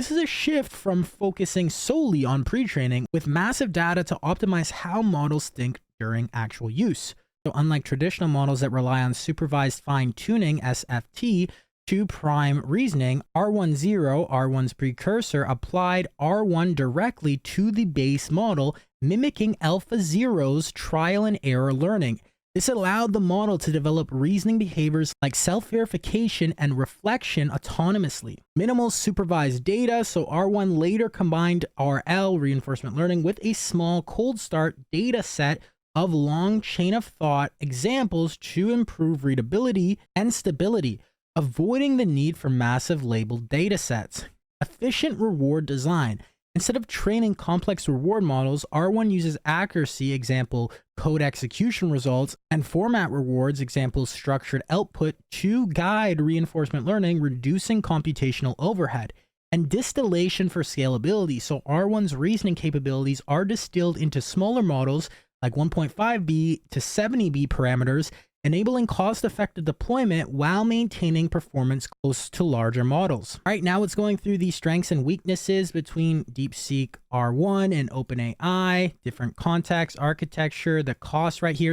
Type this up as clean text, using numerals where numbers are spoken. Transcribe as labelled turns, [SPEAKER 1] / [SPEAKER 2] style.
[SPEAKER 1] This is a shift from focusing solely on pre-training with massive data to optimize how models think during actual use. So unlike traditional models that rely on supervised fine-tuning SFT to prime reasoning, R10, R1's precursor, applied R1 directly to the base model, mimicking AlphaZero's trial and error learning. This allowed the model to develop reasoning behaviors like self-verification and reflection autonomously. Minimal supervised data, so R1 later combined RL, reinforcement learning, with a small cold start data set of long chain of thought examples to improve readability and stability, avoiding the need for massive labeled data sets. Efficient reward design. Instead of training complex reward models, R1 uses accuracy, example code execution results, and format rewards, example structured output, to guide reinforcement learning, reducing computational overhead. And distillation for scalability, so R1's reasoning capabilities are distilled into smaller models like 1.5B to 70B parameters, enabling cost-effective deployment while maintaining performance close to larger models. All right, now it's going through the strengths and weaknesses between DeepSeek R1 and OpenAI, different context, architecture, the cost right here.